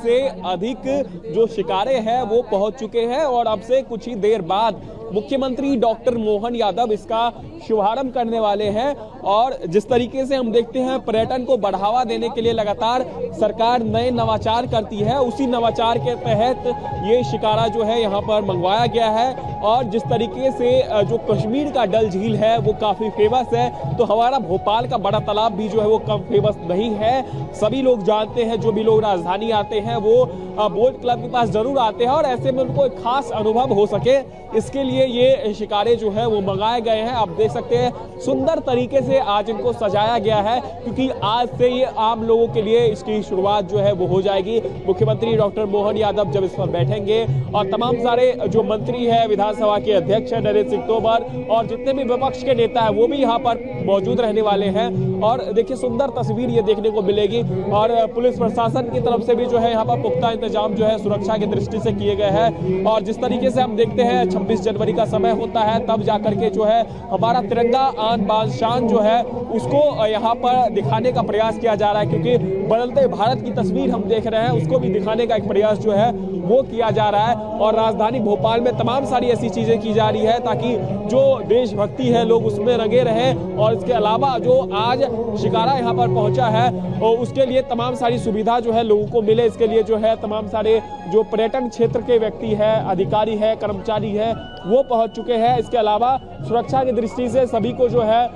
से अधिक जो शिकारे हैं वो पहुंच चुके हैं और अब से कुछ ही देर बाद मुख्यमंत्री डॉक्टर मोहन यादव इसका शुभारंभ करने वाले हैं। और जिस तरीके से हम देखते हैं पर्यटन को बढ़ावा देने के लिए लगातार सरकार नए नवाचार करती है, उसी नवाचार के तहत ये शिकारा जो है यहाँ पर मंगवाया गया है। और जिस तरीके से जो कश्मीर का डल झील है वो काफी फेमस है, तो हमारा भोपाल का बड़ा तालाब भी जो है वो कम फेमस नहीं है। सभी लोग जानते हैं, जो भी लोग राजधानी आते हैं वो बोट क्लब के पास जरूर आते हैं और ऐसे में उनको एक खास अनुभव हो सके इसके लिए ये शिकारे जो है वो मंगाए गए हैं। आप देख सकते हैं सुंदर तरीके से आज इनको सजाया गया है, क्योंकि आज से ये आम लोगों के लिए इसकी शुरुआत जो है वो हो जाएगी। मुख्यमंत्री डॉक्टर मोहन यादव जब इस पर बैठेंगे और तमाम सारे जो मंत्री हैं, विधानसभा के अध्यक्ष हैं नरेंद्र सिंह तोमर और जितने भी विपक्ष के नेता हैं वो भी यहाँ पर मौजूद रहने वाले हैं। और देखिए सुंदर तस्वीर ये देखने को मिलेगी और पुलिस प्रशासन की तरफ से भी जो है यहाँ पर पुख्ता इंतजाम जो है सुरक्षा की दृष्टि से किए गए हैं। और जिस तरीके से हम देखते हैं 26 जनवरी का समय होता है, तब जाकर के जो है हमारा तिरंगा आन बान शान जो है उसको यहाँ पर दिखाने का प्रयास किया जा रहा है, क्योंकि बदलते भारत की तस्वीर हम देख रहे हैं, उसको भी दिखाने का एक प्रयास जो है वो किया जा रहा है। और राजधानी भोपाल में तमाम सारी ऐसी चीजें की जा रही है ताकि जो देशभक्ति है लोग उसमें रंगे रहें। और इसके अलावा जो आज शिकारा यहाँ पर पहुंचा है और उसके लिए तमाम सारी सुविधा जो है लोगों को मिले, इसके लिए जो है तमाम सारे जो पर्यटन क्षेत्र के व्यक्ति है, अधिकारी है, कर्मचारी है, वो पहुंच चुके हैं। इसके अलावा सुरक्षा की दृष्टि से सभी को जो है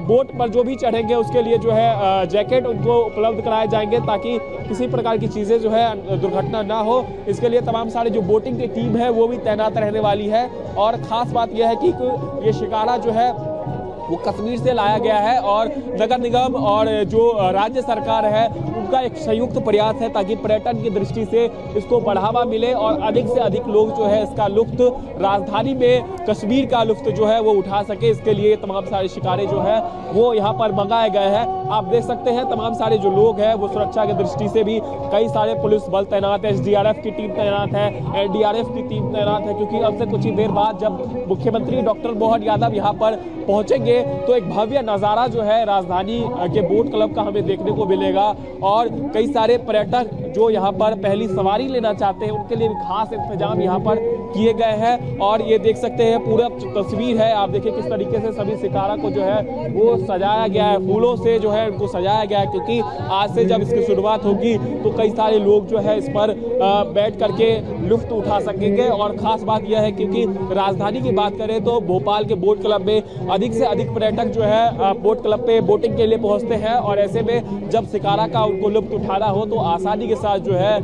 बोट पर जो भी चढ़ेंगे उसके लिए जो है जैकेट उनको उपलब्ध कराए जाएंगे ताकि किसी प्रकार की चीजें जो है दुर्घटना ना हो। इसके लिए तमाम सारे जो बोटिंग की टीम है वो भी तैनात रहने वाली है। और खास बात यह है कि ये शिकारा जो है वो कश्मीर से लाया गया है और नगर निगम और जो राज्य सरकार है उनका एक संयुक्त प्रयास है ताकि पर्यटन की दृष्टि से इसको बढ़ावा मिले और अधिक से अधिक लोग जो है इसका लुत्फ, राजधानी में कश्मीर का लुत्फ जो है वो उठा सके। इसके लिए तमाम सारे शिकारे जो है वो यहाँ पर मंगाए गए हैं। आप देख सकते हैं तमाम सारे जो लोग हैं वो सुरक्षा की दृष्टि से भी कई सारे पुलिस बल तैनात है, SDRF की टीम तैनात है, NDRF की टीम तैनात है, क्योंकि अब से कुछ ही देर बाद जब मुख्यमंत्री डॉक्टर मोहन यादव यहाँ पर पहुंचेंगे तो एक भव्य नजारा जो है राजधानी के बोट क्लब का हमें देखने को मिलेगा। और कई सारे पर्यटक जो यहाँ पर पहली सवारी लेना चाहते हैं उनके लिए भी खास इंतजाम यहाँ पर किए गए हैं। और ये देख सकते हैं पूरा तस्वीर है, आप देखिए किस तरीके से सभी शिकारा को जो है वो सजाया गया है, फूलों से जो है उनको सजाया गया है, क्योंकि आज से जब इसकी शुरुआत होगी तो कई सारे लोग जो है इस पर बैठ करके लुत्फ उठा सकेंगे। और खास बात यह है क्योंकि राजधानी की बात करें तो भोपाल के बोट क्लब में अधिक से अधिक पर्यटक जो है बोट क्लब पे बोटिंग के लिए पहुंचते हैं और ऐसे में जब शिकारा का उनको लुत्फ उठाना हो तो आसानी के साथ जो है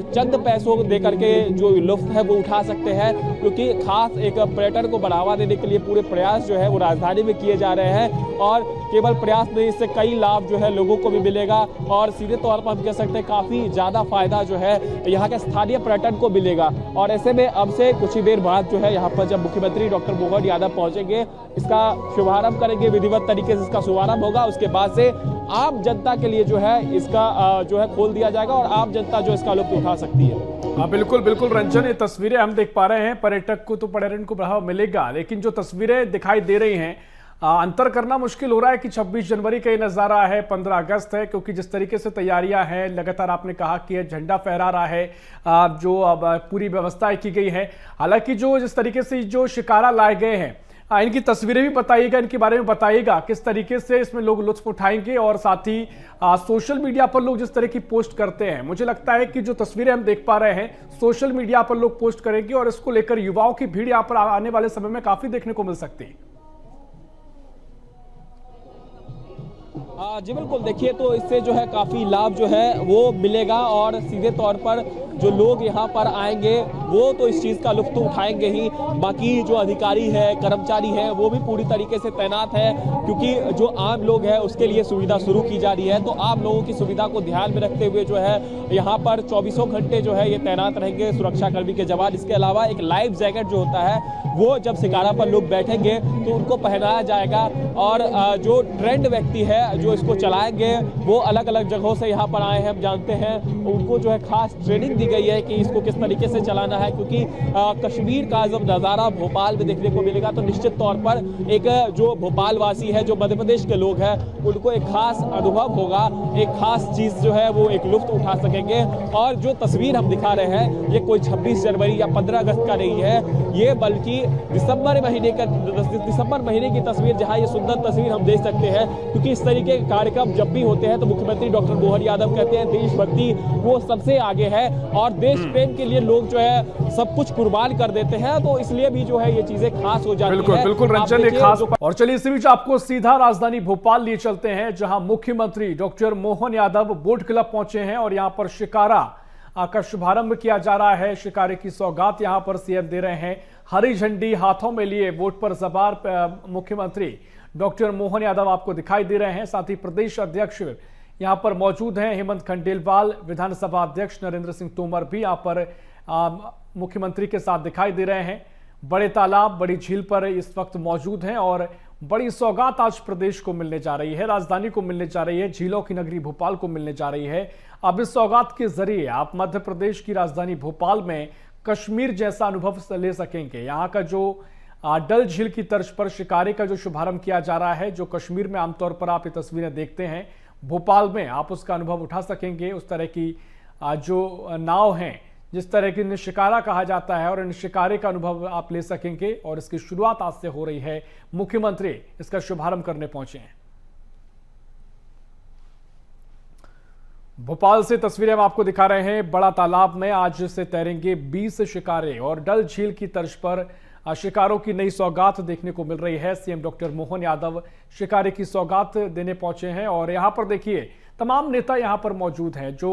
चंद पैसों को देकर के जो लुत्फ है वो उठा सकते हैं, क्योंकि खास एक पर्यटन को बढ़ावा देने के लिए पूरे प्रयास जो है वो राजधानी में किए जा रहे हैं। और केवल प्रयास नहीं, इससे कई लाभ जो है लोगों को भी मिलेगा और सीधे तौर पर हम कह सकते हैं काफी ज्यादा फायदा जो है यहाँ के स्थानीय पर्यटन को मिलेगा। और ऐसे में अब से कुछ ही देर बाद जो है यहाँ पर जब मुख्यमंत्री डॉक्टर मोहन यादव पहुंचेंगे, इसका शुभारंभ करेंगे, विधिवत तरीके से इसका शुभारंभ होगा। उसके बाद से आम जनता के लिए जो है इसका जो है खोल दिया जाएगा और आम जनता जो इसका लुत्फ उठा सकती है। हाँ बिल्कुल बिल्कुल रंजन, ये तस्वीरें हम देख पा रहे हैं, पर्यटक को तो पर्यटन को बढ़ावा मिलेगा, लेकिन जो तस्वीरें दिखाई दे रही हैं अंतर करना मुश्किल हो रहा है कि 26 जनवरी का ये नज़ारा है, 15 अगस्त है, क्योंकि जिस तरीके से तैयारियां हैं लगातार आपने कहा कि झंडा फहरा रहा है, जो अब पूरी व्यवस्थाएं की गई है। हालांकि जो जिस तरीके से जो शिकारा लाए गए हैं इनकी तस्वीरें भी बताइएगा, इनके बारे में बताइएगा किस तरीके से इसमें लोग लुत्फ उठाएंगे और साथ ही सोशल मीडिया पर लोग जिस तरह की पोस्ट करते हैं, मुझे लगता है कि जो तस्वीरें हम देख पा रहे हैं सोशल मीडिया पर लोग पोस्ट करेंगे और इसको लेकर युवाओं की भीड़ यहाँ पर आने वाले समय में काफी देखने को मिल सकती है। जी बिल्कुल, देखिए तो इससे जो है काफ़ी लाभ जो है वो मिलेगा और सीधे तौर पर जो लोग यहाँ पर आएंगे वो तो इस चीज़ का लुत्फ उठाएंगे ही, बाकी जो अधिकारी है, कर्मचारी है वो भी पूरी तरीके से तैनात है, क्योंकि जो आम लोग हैं उसके लिए सुविधा शुरू की जा रही है। तो आम लोगों की सुविधा को ध्यान में रखते हुए जो है यहाँ पर 24 घंटे जो है ये तैनात रहेंगे सुरक्षाकर्मी के जवान। इसके अलावा एक लाइफ जैकेट जो होता है वो जब शिकारा पर लोग बैठेंगे तो उनको पहनाया जाएगा। और जो ट्रेंड व्यक्ति है, जो इसको चलाएंगे वो अलग अलग जगहों से यहाँ पर आए हैं, हम जानते हैं। उनको जो है खास ट्रेनिंग दी गई है कि इसको किस तरीके से चलाना है, क्योंकि कश्मीर का जब नज़ारा भोपाल में देखने को मिलेगा तो निश्चित तौर पर एक जो भोपाल वासी है, जो मध्य प्रदेश के लोग हैं, उनको एक खास अनुभव होगा, एक खास चीज़ जो है वो एक लुत्फ उठा सकेंगे। और जो तस्वीर हम दिखा रहे हैं ये कोई 26 जनवरी या 15 अगस्त का नहीं है, ये बल्कि दिसंबर महीने की तस्वीर, जहां ये सुंदर तस्वीर हम देख सकते हैं। क्योंकि इस तरीके के कार्यक्रम जब भी होते हैं तो मुख्यमंत्री डॉक्टर मोहन यादव कहते हैं देशभक्ति वो सबसे आगे है और देश प्रेम के लिए लोग जो है सब कुछ कुर्बान कर देते हैं, तो इसलिए भी जो है ये चीजें खास हो जाती है। बिल्कुल रंजन, एक खास। और चलिए इसी बीच आपको सीधा राजधानी भोपाल लिए चलते हैं, जहां मुख्यमंत्री doctor Mohan Yadav boat club पहुंचे हैं और यहां पर शिकारा का शुभारंभ किया जा रहा है। शिकारे की सौगात यहां पर सीएम दे रहे हैं। हरी झंडी हाथों में लिए बोट पर सवार मुख्यमंत्री डॉक्टर मोहन यादव आपको दिखाई दे रहे हैं। साथ ही प्रदेश अध्यक्ष यहां पर मौजूद हैं, हेमंत खंडेलवाल, विधानसभा अध्यक्ष नरेंद्र सिंह तोमर भी यहां पर मुख्यमंत्री के साथ दिखाई दे रहे हैं। बड़े तालाब, बड़ी झील पर इस वक्त मौजूद हैं और बड़ी सौगात आज प्रदेश को मिलने जा रही है, राजधानी को मिलने जा रही है, झीलों की नगरी भोपाल को मिलने जा रही है। अब इस सौगात के जरिए आप मध्य प्रदेश की राजधानी भोपाल में कश्मीर जैसा अनुभव ले सकेंगे। यहाँ का जो डल झील की तर्ज पर शिकारे का जो शुभारंभ किया जा रहा है, जो कश्मीर में आमतौर पर आप ये तस्वीरें देखते हैं, भोपाल में आप उसका अनुभव उठा सकेंगे। उस तरह की जो नाव हैं, जिस तरह की इन्हें शिकारा कहा जाता है, और इन शिकारे का अनुभव आप ले सकेंगे। और इसकी शुरुआत आज से हो रही है, मुख्यमंत्री इसका शुभारंभ करने पहुंचे हैं। भोपाल से तस्वीरें हम आपको दिखा रहे हैं। बड़ा तालाब में आज से तैरेंगे 20 शिकारे और डल झील की तर्ज पर शिकारों की नई सौगात देखने को मिल रही है। सीएम डॉक्टर मोहन यादव शिकारे की सौगात देने पहुंचे हैं और यहां पर देखिए तमाम नेता यहां पर मौजूद हैं। जो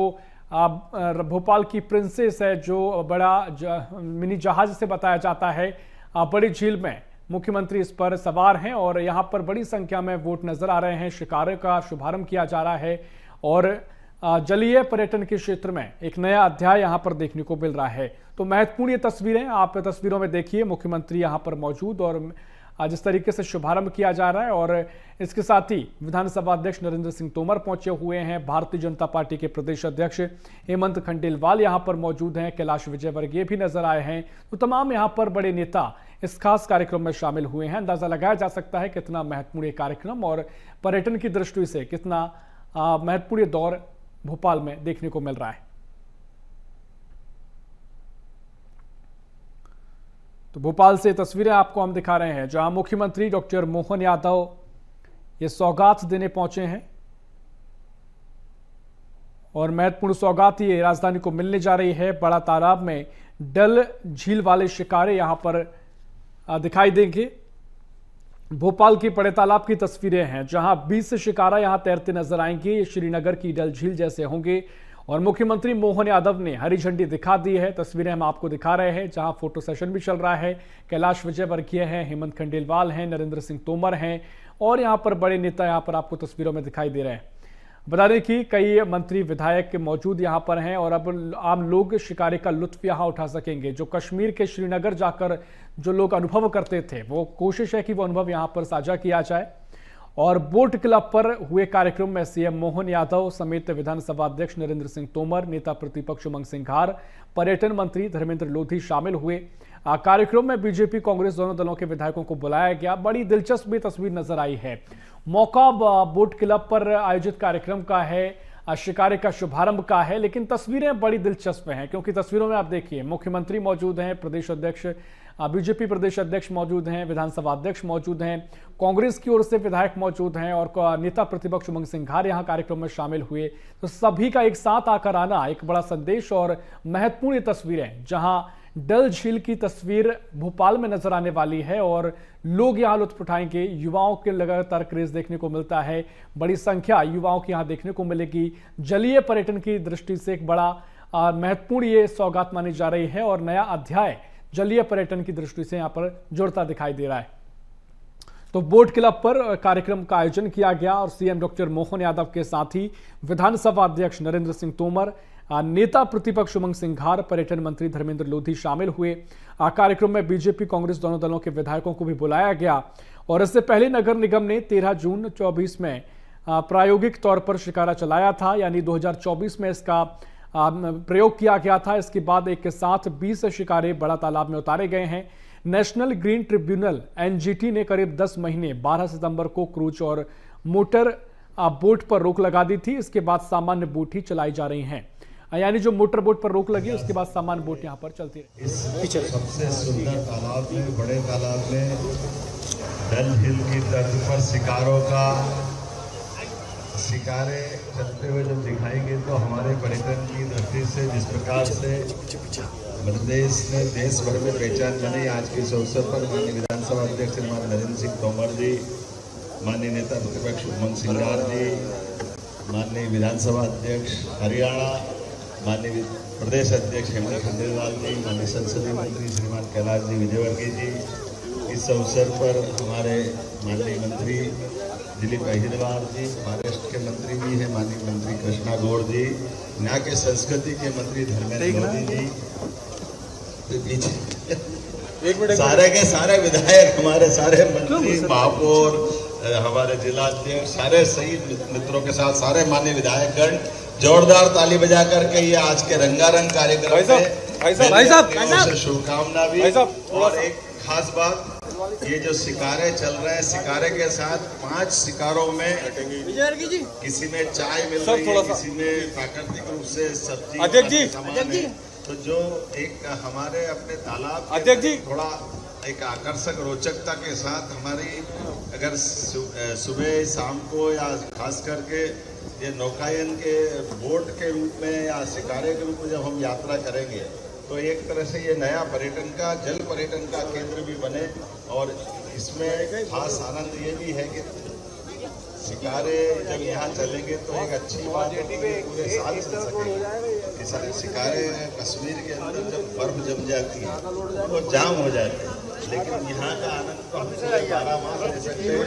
भोपाल की प्रिंसेस है, जो बड़ा मिनी जहाज से बताया जाता है, बड़ी झील में मुख्यमंत्री इस पर सवार हैं और यहां पर बड़ी संख्या में बोट नजर आ रहे हैं। शिकारे का शुभारंभ किया जा रहा है और जलीय पर्यटन के क्षेत्र में एक नया अध्याय यहां पर देखने को मिल रहा है। तो महत्वपूर्ण ये तस्वीरें आप तस्वीरों में देखिए, मुख्यमंत्री यहां पर मौजूद और जिस तरीके से शुभारंभ किया जा रहा है। और इसके साथ ही विधानसभा अध्यक्ष नरेंद्र सिंह तोमर पहुंचे हुए हैं, भारतीय जनता पार्टी के प्रदेश अध्यक्ष हेमंत खंडेलवाल यहां पर मौजूद हैं, कैलाश विजयवर्गीय भी नजर आए हैं। तो तमाम यहां पर बड़े नेता इस खास कार्यक्रम में शामिल हुए हैं। अंदाजा लगाया जा सकता है कितना महत्वपूर्ण ये कार्यक्रम और पर्यटन की दृष्टि से कितना महत्वपूर्ण दौर भोपाल में देखने को मिल रहा है। तो भोपाल से तस्वीरें आपको हम दिखा रहे हैं, जहां मुख्यमंत्री डॉक्टर मोहन यादव ये सौगात देने पहुंचे हैं और महत्वपूर्ण सौगात ये राजधानी को मिलने जा रही है। बड़ा तालाब में डल झील वाले शिकारे यहां पर दिखाई देंगे। भोपाल की बड़े तालाब की तस्वीरें हैं, जहां 20 शिकारा यहां तैरते नजर आएंगे। ये श्रीनगर की डल झील जैसे होंगे और मुख्यमंत्री मोहन यादव ने हरी झंडी दिखा दी है। तस्वीरें हम आपको दिखा रहे हैं, जहां फोटो सेशन भी चल रहा है। कैलाश विजयवर्गीय हैं, हेमंत खंडेलवाल हैं, नरेंद्र सिंह तोमर हैं और यहां पर बड़े नेता यहां पर आपको तस्वीरों में दिखाई दे रहे हैं। बता दें कि कई मंत्री विधायक मौजूद यहां पर हैं और अब आम लोग शिकारे का लुत्फ यहां उठा सकेंगे। जो कश्मीर के श्रीनगर जाकर जो लोग अनुभव करते थे, वो कोशिश है कि वो अनुभव यहां पर साझा किया जाए। और बोट क्लब पर हुए कार्यक्रम में सीएम मोहन यादव समेत विधानसभा अध्यक्ष नरेंद्र सिंह तोमर, नेता प्रतिपक्ष उमंग सिंघार, पर्यटन मंत्री धर्मेंद्र लोधी शामिल हुए। कार्यक्रम में बीजेपी कांग्रेस दोनों दलों के विधायकों को बुलाया गया। बड़ी दिलचस्प तस्वीर नजर आई है। मौका बोट क्लब पर आयोजित कार्यक्रम का है, शिकारे का शुभारंभ का है, लेकिन तस्वीरें बड़ी दिलचस्प हैं क्योंकि तस्वीरों में आप देखिए मुख्यमंत्री मौजूद हैं, प्रदेश अध्यक्ष बीजेपी प्रदेश अध्यक्ष मौजूद हैं, विधानसभा अध्यक्ष मौजूद हैं, कांग्रेस की ओर से विधायक मौजूद हैं और नेता प्रतिपक्ष उमंग सिंघार यहां कार्यक्रम में शामिल हुए। तो सभी का एक साथ आकर आना एक बड़ा संदेश और महत्वपूर्ण तस्वीरें, जहां डल झील की तस्वीर भोपाल में नजर आने वाली है और लोग यहां लुत्फ उठाएंगे। युवाओं के लगातार क्रेज देखने को मिलता है, बड़ी संख्या युवाओं की यहां देखने को मिलेगी। जलीय पर्यटन की दृष्टि से एक बड़ा महत्वपूर्ण ये सौगात मानी जा रही है और नया अध्याय जलीय पर्यटन की दृष्टि से यहां पर जुड़ता दिखाई दे रहा है। तो बोट क्लब पर कार्यक्रम का आयोजन किया गया और सीएम डॉक्टर मोहन यादव के साथ ही विधानसभा अध्यक्ष नरेंद्र सिंह तोमर, नेता प्रतिपक्ष उमंग सिंघार, पर्यटन मंत्री धर्मेंद्र लोधी शामिल हुए। कार्यक्रम में बीजेपी कांग्रेस दोनों दलों के विधायकों को भी बुलाया गया और इससे पहले नगर निगम ने 13 जून 24 में प्रायोगिक तौर पर शिकारा चलाया था, यानी 2024 में इसका प्रयोग किया गया था। इसके बाद एक के साथ 20 शिकारे बड़ा तालाब में उतारे गए हैं। नेशनल ग्रीन ट्रिब्यूनल एनजीटी ने करीब 10 महीने 12 सितंबर को क्रूज और मोटर बोट पर रोक लगा दी थी। इसके बाद सामान्य बोट ही चलाई जा रही हैं, यानी जो मोटर बोट पर रोक लगी उसके बाद सामान्य बोट यहां पर चलती है। सबसे सुंदर तालाब में, बड़े तालाब में डल हिल की तर्ज पर शिकारे चलते हुए जब दिखाएंगे तो हमारे पर्यटन की दृष्टि से जिस प्रकार से प्रदेश में देश भर में पहचान बनी, आज के इस अवसर पर माननीय विधानसभा अध्यक्ष श्रीमान नरेंद्र सिंह तोमर जी, माननीय नेता प्रतिपक्ष उमंग सिंगार जी, माननीय विधानसभा अध्यक्ष हरियाणा, माननीय प्रदेश अध्यक्ष हेमंत खंडेलवाल जी, माननीय संसदीय मंत्री श्रीमान कैलाश जी विजयवर्गीय जी, इस अवसर पर हमारे माननीय मंत्री दिलीप अहिरवार जी, महाराष्ट्र के मंत्री भी हैं माननीय मंत्री कृष्णा गौड़ जी, यहाँ के संस्कृति के मंत्री धर्मेंद्र मोदी जी, सारे के सारे विधायक, हमारे सारे मंत्री, महापौर, हमारे जिलाध्यक्ष, सारे शहीद मित्रों के साथ सारे माननीय विधायकगण जोरदार ताली बजा करके ये आज के रंगारंग कार्यक्रम में शुभकामना भी। और एक खास बात, ये जो शिकारे चल रहे हैं, शिकारे के साथ 5 शिकारों में किसी में चाय मिल रही है, किसी में प्राकृतिक रूप से सब्जी, तो जो एक हमारे अपने तालाब अध्यक्ष जी थोड़ा एक आकर्षक रोचकता के साथ हमारी अगर सुबह शाम को या खास करके ये नौकायन के बोट के रूप में या शिकारे के रूप में जब हम यात्रा करेंगे तो एक तरह से ये नया पर्यटन का, जल पर्यटन का केंद्र भी बने। और इसमें खास आनंद ये भी है कि शिकारे जब यहाँ चलेंगे तो एक अच्छी बात है कि पूरे साल चल सकेंगे। सारे शिकारे कश्मीर के अंदर जब बर्फ जम जाती है तो जाम हो जाते हैं, लेकिन यहाँ का आनंद तो हम 12 माह ले सकते हैं।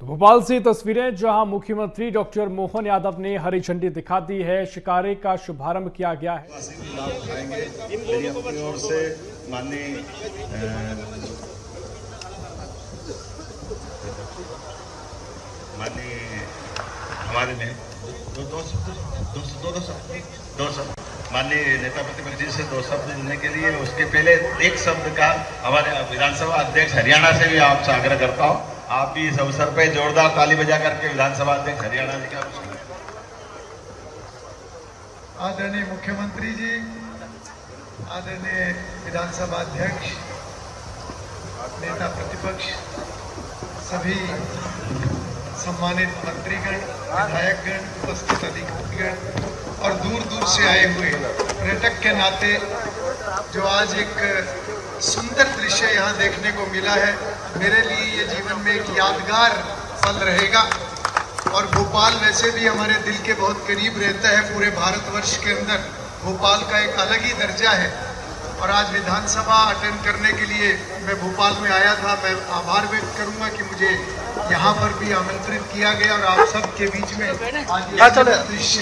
तो भोपाल से तस्वीरें जहां मुख्यमंत्री डॉक्टर मोहन यादव ने हरी झंडी दिखा दी है, शिकारे का शुभारंभ किया गया है। मेरी अपनी ओर से माननीय हमारे में दो शब्द माननीय नेता प्रतिपक्ष जी से 2 शब्द जुड़ने के लिए, उसके पहले एक शब्द का हमारे विधानसभा अध्यक्ष हरियाणा से भी आपसे आग्रह करता हूँ, आप भी इस अवसर पे जोरदार ताली बजा करके विधानसभा अध्यक्ष हरियाणा जी का। आदरणीय मुख्यमंत्री जी, आदरणीय विधानसभा अध्यक्ष, नेता प्रतिपक्ष, सभी सम्मानित मंत्रीगण, विधायकगण, उपस्थित अधिकारीगण और दूर दूर से आए हुए पर्यटक के नाते जो आज एक सुंदर दृश्य यहाँ देखने को मिला है, मेरे लिए ये जीवन में एक यादगार पल रहेगा। और भोपाल वैसे भी हमारे दिल के बहुत करीब रहता है। पूरे भारतवर्ष के अंदर भोपाल का एक अलग ही दर्जा है। और आज विधानसभा अटेंड करने के लिए मैं भोपाल में आया था। मैं आभार व्यक्त करूंगा कि मुझे यहाँ पर भी आमंत्रित किया गया और आप सब के बीच में आज दृश्य।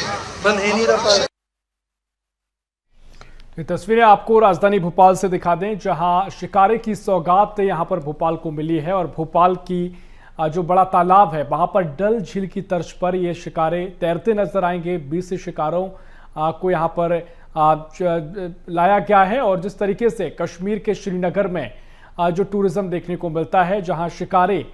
ये तस्वीरें आपको राजधानी भोपाल से दिखा दें, जहां शिकारे की सौगात यहां पर भोपाल को मिली है। और भोपाल की जो बड़ा तालाब है वहां पर डल झील की तर्ज पर ये शिकारे तैरते नजर आएंगे। 20 शिकारों को यहां पर लाया गया है। और जिस तरीके से कश्मीर के श्रीनगर में जो टूरिज्म देखने को मिलता है, जहां शिकारे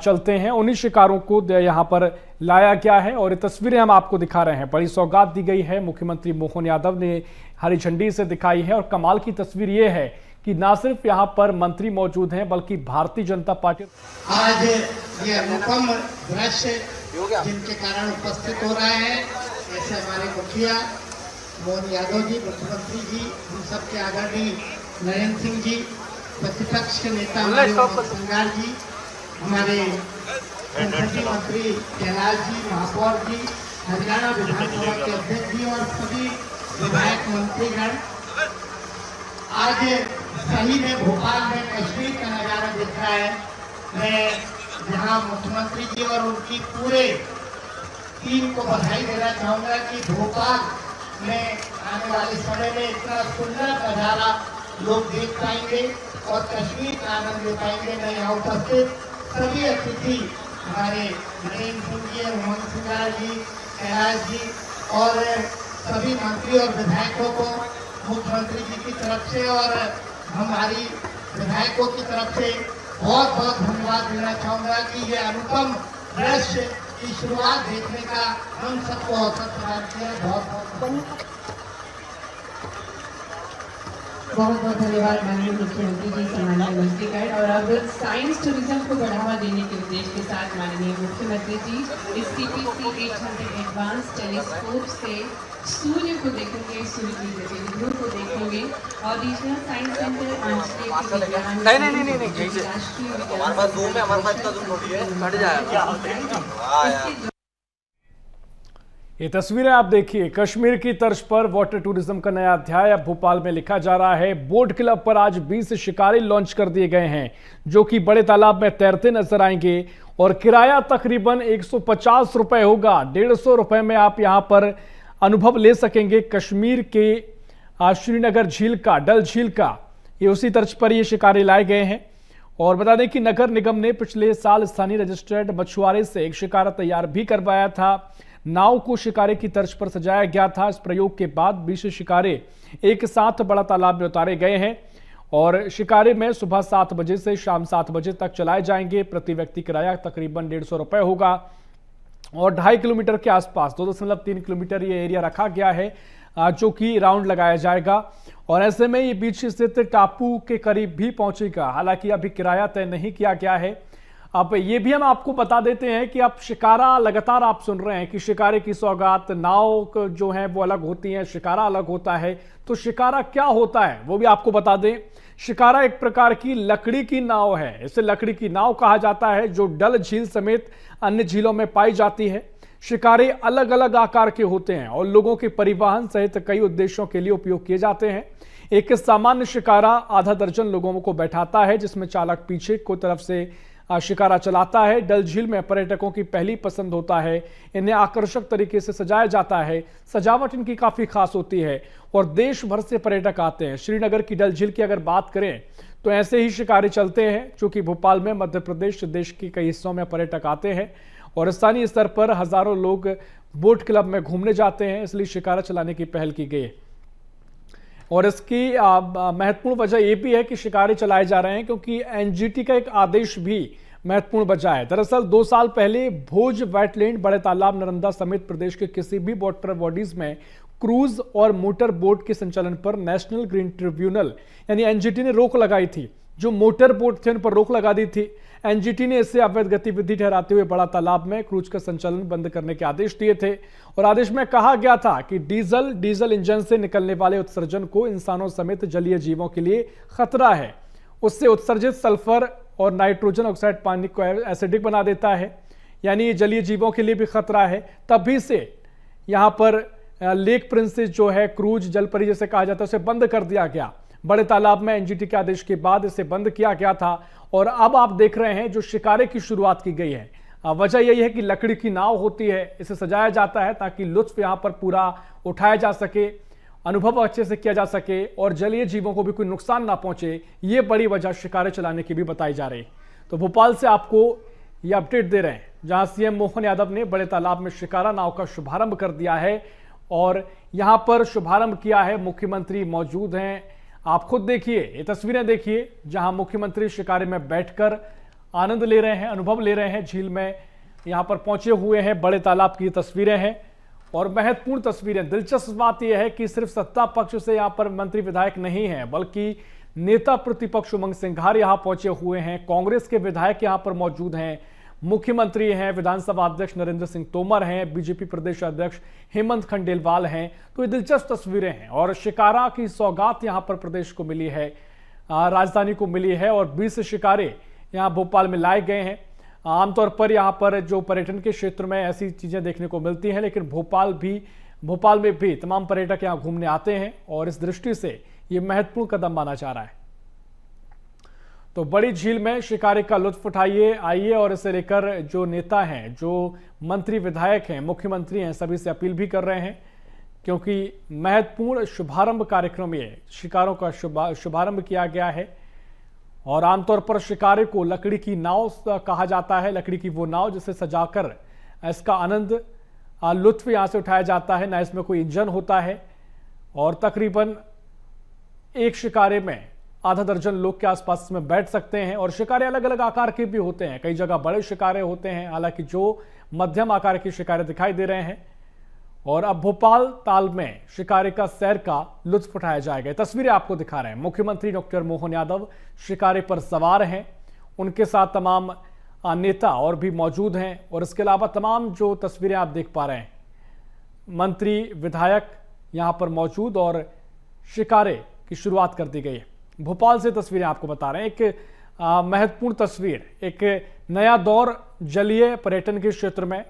चलते हैं, उन्हीं शिकारों को यहाँ पर लाया गया है। और ये तस्वीरें हम आपको दिखा रहे हैं। बड़ी सौगात दी गई है, मुख्यमंत्री मोहन यादव ने हरी झंडी से दिखाई है। और कमाल की तस्वीर ये है कि ना सिर्फ यहाँ पर मंत्री मौजूद हैं, बल्कि भारतीय जनता पार्टी आज ये अनुपम दृश्य जिनके कारण उपस्थित हो रहे हैं, ऐसे हमारे मुखिया मोहन यादव जी, मुख्यमंत्री जी, हम सबके आदरणीय नरेंद्र सिंह जी, प्रतिपक्ष के नेता सिंगार जी, हमारे संसदीय मंत्री कैलाश जी, महापौर जी, हरियाणा विधानसभा के अध्यक्ष जी और सभी विधायक मंत्रीगण, आज सही में भोपाल में कश्मीर का नजारा दिख रहा है। मैं यहाँ मुख्यमंत्री जी और उनकी पूरे टीम को बधाई देना चाहूँगा कि भोपाल में आने वाले समय में इतना सुंदर नजारा लोग देख पाएंगे और कश्मीर का आनंद ले पाएंगे। मैं यहाँ उपस्थित सभी अतिथि हमारे वीरेंद्र सिंह जी, उमंग सिंह जी, कैलाश जी और सभी मंत्री और विधायकों को मुख्यमंत्री जी की तरफ से और हमारी विधायकों की तरफ से बहुत बहुत धन्यवाद देना चाहूँगा कि ये अनुपम दृश्य की शुरुआत देखने का हम सबको अवसर प्रदान किया। बहुत बहुत धन्यवाद माननीय मुख्यमंत्री जी, सम्मानीय मंत्रीगण। और अब साइंस टूरिज्म को बढ़ावा देने के उद्देश्य के साथ माननीय मुख्यमंत्री जी इस CPC 800 एडवांस टेलीस्कोप से सूर्य को देखेंगे, सूर्य की गतिविधियों को देखेंगे और रीजनल साइंस सेंटर ये तस्वीरें आप देखिए, कश्मीर की तर्ज पर वाटर टूरिज्म का नया अध्याय अब भोपाल में लिखा जा रहा है। बोट क्लब पर आज 20 शिकारी लॉन्च कर दिए गए हैं जो कि बड़े तालाब में तैरते नजर आएंगे और किराया तकरीबन 150 रुपए होगा। 150 रुपए में आप यहां पर अनुभव ले सकेंगे कश्मीर के श्रीनगर झील का, डल झील का। ये उसी तर्ज पर ये शिकारी लाए गए हैं। और बता दें कि नगर निगम ने पिछले साल स्थानीय रजिस्टर्ड मछुआरे से एक शिकारा तैयार भी करवाया था। नाव को शिकारे की तर्ज पर सजाया गया था। इस प्रयोग के बाद 20 शिकारे एक साथ बड़ा तालाब में उतारे गए हैं और शिकारे में सुबह 7 बजे से शाम 7 बजे तक चलाए जाएंगे। प्रति व्यक्ति किराया तकरीबन 150 रुपए होगा और 2.5 किलोमीटर के आसपास 2.3 किलोमीटर ये एरिया रखा गया है जो कि राउंड लगाया जाएगा। और ऐसे में ये बीच स्थित टापू के करीब भी पहुंचेगा। हालांकि अभी किराया तय नहीं किया गया है। अब ये भी हम आपको बता देते हैं कि अब शिकारा लगातार आप सुन रहे हैं कि शिकारे की सौगात, नाव जो है वो अलग होती है, शिकारा अलग होता है। तो शिकारा क्या होता है वो भी आपको बता दें। शिकारा एक प्रकार की लकड़ी की नाव है। इसे लकड़ी की नाव कहा जाता है जो डल झील समेत अन्य झीलों में पाई जाती है। शिकारे अलग अलग आकार के होते हैं और लोगों के परिवहन सहित कई उद्देश्यों के लिए उपयोग किए जाते हैं। एक सामान्य शिकारा आधा दर्जन लोगों को बैठाता है जिसमें चालक पीछे की तरफ से शिकारा चलाता है। डल झील में पर्यटकों की पहली पसंद होता है। इन्हें आकर्षक तरीके से सजाया जाता है। सजावट इनकी काफी खास होती है और देश भर से पर्यटक आते हैं। श्रीनगर की डल झील की अगर बात करें तो ऐसे ही शिकारे चलते हैं क्योंकि भोपाल में मध्य प्रदेश देश के कई हिस्सों में पर्यटक आते हैं और स्थानीय स्तर पर हजारों लोग बोट क्लब में घूमने जाते हैं। इसलिए शिकारा चलाने की पहल की गई है। और इसकी महत्वपूर्ण वजह यह भी है कि शिकारे चलाए जा रहे हैं क्योंकि एनजीटी का एक आदेश भी महत्वपूर्ण वजह है। दरअसल 2 साल पहले भोज वेटलैंड, बड़े तालाब, नालंदा समेत प्रदेश के किसी भी वाटर बॉडीज में क्रूज और मोटर बोट के संचालन पर नेशनल ग्रीन ट्रिब्यूनल यानी एनजीटी ने रोक लगाई थी। जो मोटर बोट थे उन पर रोक लगा दी थी। एनजीटी ने इसे अवैध गतिविधि ठहराते हुए बड़ा तालाब में क्रूज का संचालन बंद करने के आदेश दिए थे और आदेश में कहा गया था कि डीजल इंजन से निकलने वाले उत्सर्जन को इंसानों समेत जलीय जीवों के लिए खतरा है। उससे उत्सर्जित सल्फर और नाइट्रोजन ऑक्साइड पानी को एसिडिक बना देता है, यानी ये जलीय जीवों के लिए भी खतरा है। तभी से यहां पर लेक प्रिंसेस जो है क्रूज जल परी जैसे कहा जाता है उसे बंद कर दिया गया। बड़े तालाब में एनजीटी के आदेश के बाद इसे बंद किया गया था और अब आप देख रहे हैं जो शिकारे की शुरुआत की गई है। वजह यही है कि लकड़ी की नाव होती है, इसे सजाया जाता है ताकि लुत्फ यहां पर पूरा उठाया जा सके, अनुभव अच्छे से किया जा सके और जलीय जीवों को भी कोई नुकसान ना पहुंचे। ये बड़ी वजह शिकारे चलाने की भी बताई जा रही। तो भोपाल से आपको ये अपडेट दे रहे हैं जहां सीएम मोहन यादव ने बड़े तालाब में शिकारा नाव का शुभारंभ कर दिया है और यहां पर शुभारंभ किया है। मुख्यमंत्री मौजूद हैं, आप खुद देखिए, ये तस्वीरें देखिए जहां मुख्यमंत्री शिकारे में बैठकर आनंद ले रहे हैं, अनुभव ले रहे हैं। झील में यहां पर पहुंचे हुए हैं। बड़े तालाब की तस्वीरें हैं और महत्वपूर्ण तस्वीरें। दिलचस्प बात यह है कि सिर्फ सत्ता पक्ष से यहां पर मंत्री विधायक नहीं है बल्कि नेता प्रतिपक्ष उमंग सिंघार यहां पहुंचे हुए हैं। कांग्रेस के विधायक यहां पर मौजूद हैं, मुख्यमंत्री हैं, विधानसभा अध्यक्ष नरेंद्र सिंह तोमर हैं, बीजेपी प्रदेश अध्यक्ष हेमंत खंडेलवाल हैं। तो ये दिलचस्प तस्वीरें हैं और शिकारा की सौगात यहां पर प्रदेश को मिली है, राजधानी को मिली है और 20 शिकारे यहां भोपाल में लाए गए हैं। आमतौर पर यहां पर जो पर्यटन के क्षेत्र में ऐसी चीजें देखने को मिलती हैं, लेकिन भोपाल में भी तमाम पर्यटक यहां घूमने आते हैं और इस दृष्टि से यह महत्वपूर्ण कदम माना जा रहा है। तो बड़ी झील में शिकारे का लुत्फ उठाइए, आइए और इसे लेकर जो नेता हैं, जो मंत्री विधायक हैं, मुख्यमंत्री हैं, सभी से अपील भी कर रहे हैं क्योंकि महत्वपूर्ण शुभारंभ कार्यक्रम ये शिकारों का शुभारंभ किया गया है। और आमतौर पर शिकारे को लकड़ी की नाव कहा जाता है, लकड़ी की वो नाव जिसे सजाकर इसका आनंद लुत्फ यहाँ से उठाया जाता है। ना इसमें कोई इंजन होता है और तकरीबन एक शिकारे में आधा दर्जन लोग के आसपास इसमें बैठ सकते हैं। और शिकारे अलग अलग आकार के भी होते हैं, कई जगह बड़े शिकारे होते हैं, हालांकि जो मध्यम आकार के शिकारे दिखाई दे रहे हैं। और अब भोपाल ताल में शिकारे का सैर का लुत्फ उठाया जाएगा। तस्वीरें आपको दिखा रहे हैं, मुख्यमंत्री डॉक्टर मोहन यादव शिकारे पर सवार हैं, उनके साथ तमाम नेता और भी मौजूद हैं। और इसके अलावा तमाम जो तस्वीरें आप देख पा रहे हैं, मंत्री विधायक यहां पर मौजूद और शिकारे की शुरुआत कर दी गई है। भोपाल से तस्वीरें आपको बता रहे हैं, एक महत्वपूर्ण तस्वीर, एक नया दौर जलीय पर्यटन के क्षेत्र में।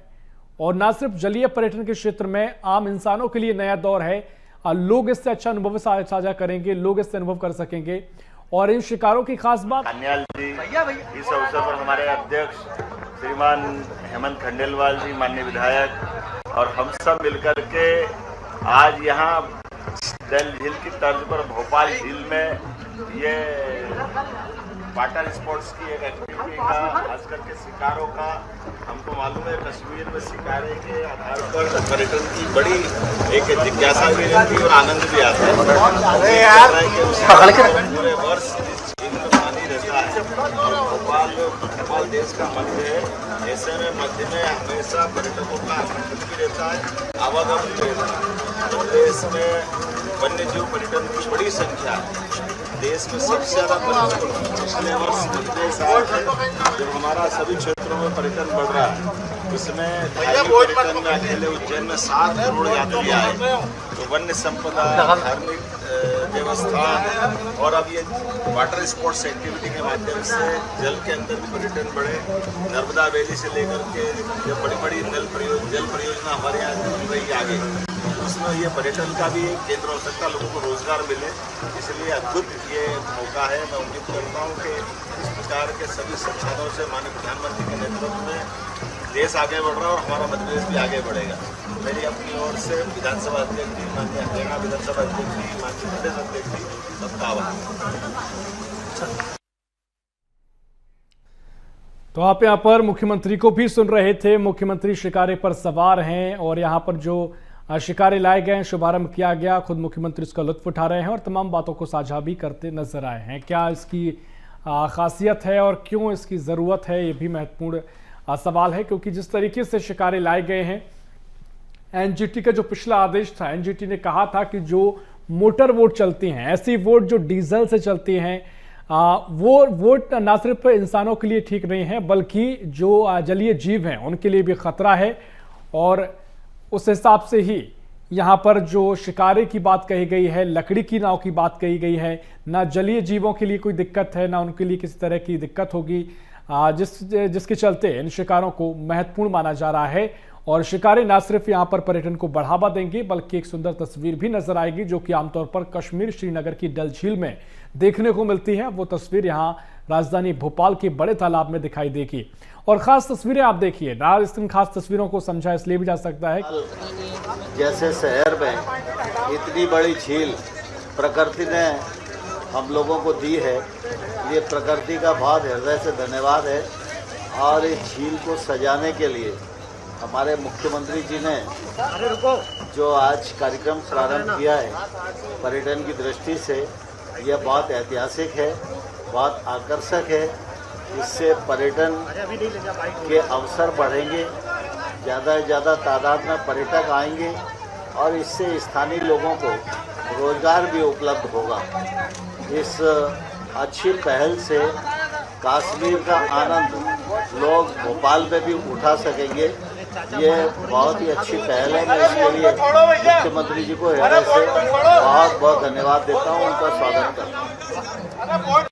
और ना सिर्फ जलीय पर्यटन के क्षेत्र में, आम इंसानों के लिए नया दौर है। लोग इससे अच्छा अनुभव साझा करेंगे, लोग इससे अनुभव कर सकेंगे। और इन शिकारों की खास बात, कन्याल जी इस अवसर पर हमारे अध्यक्ष श्रीमान हेमंत खंडेलवाल जी, माननीय विधायक, और हम सब मिलकर के आज यहाँ डल झील की तर्ज पर भोपाल झील में ये वाटर स्पोर्ट्स की एक एक्टिविटी का, खास करके शिकारों का, हमको मालूम है कश्मीर में शिकारे के आधार पर पर्यटन की बड़ी एक जिज्ञासा भी रहती है और आनंद भी आता है। पूरे वर्ष में पानी रहता है और भोपाल देश का मध्य है, ऐसे में मध्य में हमेशा पर्यटकों का आगमन भी रहता है, आवागमन भी रहता है। तो देश में वन्यजीव पर्यटन की बड़ी संख्या है, देश में सबसे ज्यादा पर्यटन पिछले वर्ष 90 साल है जब हमारा सभी क्षेत्रों में पर्यटन बढ़ रहा है। इसमें धार्मिक पर्यटन में अकेले उज्जैन में 7 करोड़ यात्री आए, तो वन्य संपदा, धार्मिक व्यवस्था और अब ये वाटर स्पोर्ट्स एक्टिविटी के माध्यम से जल के अंदर भी पर्यटन बढ़े। नर्मदा वैली से लेकर के जो बड़ी बड़ी जल परियोजना हमारे यहाँ चल रही है आगे, उसमें ये पर्यटन का भी केंद्र हो सकता है, लोगों को रोजगार मिले, इसलिए अद्भुत ये मौका है। मैं उम्मीद करता हूँ कि इस प्रकार के सभी संसाधनों से माननीय प्रधानमंत्री के नेतृत्व में देश आगे बढ़ रहा है और हमारा मध्य प्रदेश भी आगे बढ़ेगा। मेरी अपनी ओर से विधानसभा अध्यक्ष जी, माननीय हरियाणा विधानसभा अध्यक्ष जी, माननीय प्रदेश अध्यक्ष जी, सबका आभार। तो आप यहाँ पर मुख्यमंत्री को भी सुन रहे थे। मुख्यमंत्री शिकारे पर सवार हैं और यहाँ पर जो शिकारे लाए गए हैं, शुभारंभ किया गया, खुद मुख्यमंत्री इसका लुत्फ उठा रहे हैं और तमाम बातों को साझा भी करते नजर आए हैं। क्या इसकी खासियत है और क्यों इसकी ज़रूरत है, ये भी महत्वपूर्ण सवाल है। क्योंकि जिस तरीके से शिकारे लाए गए हैं, एनजीटी का जो पिछला आदेश था, एनजीटी ने कहा था कि जो मोटर वोट चलती हैं, ऐसी वोट जो डीजल से चलती हैं, वो वोट ना सिर्फ इंसानों के लिए ठीक नहीं है बल्कि जो जलीय जीव हैं उनके लिए भी खतरा है। और उस हिसाब से ही यहाँ पर जो शिकारे की बात कही गई है, लकड़ी की नाव की बात कही गई है, ना जलीय जीवों के लिए कोई दिक्कत है, ना उनके लिए किसी तरह की दिक्कत होगी, जिसके चलते इन शिकारों को महत्वपूर्ण माना जा रहा है। और शिकारे ना सिर्फ यहाँ पर पर्यटन को बढ़ावा देंगे बल्कि एक सुंदर तस्वीर भी नजर आएगी, जो कि आमतौर पर कश्मीर श्रीनगर की डल झील में देखने को मिलती है। वो तस्वीर यहाँ राजधानी भोपाल के बड़े तालाब में दिखाई देगी। और खास तस्वीरें आप देखिए, इन खास तस्वीरों को समझा इसलिए भी जा सकता है जैसे शहर में इतनी बड़ी झील प्रकृति ने हम लोगों को दी है, ये प्रकृति का बहुत हृदय से धन्यवाद है। और इस झील को सजाने के लिए हमारे मुख्यमंत्री जी ने जो आज कार्यक्रम प्रारंभ किया है पर्यटन की दृष्टि से, यह बहुत ऐतिहासिक है, बहुत आकर्षक है। इससे पर्यटन के अवसर बढ़ेंगे, ज़्यादा से ज़्यादा तादाद में पर्यटक आएंगे और इससे स्थानीय लोगों को रोजगार भी उपलब्ध होगा। इस अच्छी पहल से कश्मीर का आनंद लोग भोपाल में भी उठा सकेंगे। ये बहुत ही अच्छी पहल है। मैं इसके लिए मुख्यमंत्री जी को हृदय से बहुत बहुत धन्यवाद देता हूँ, उनका स्वागत करता हूँ।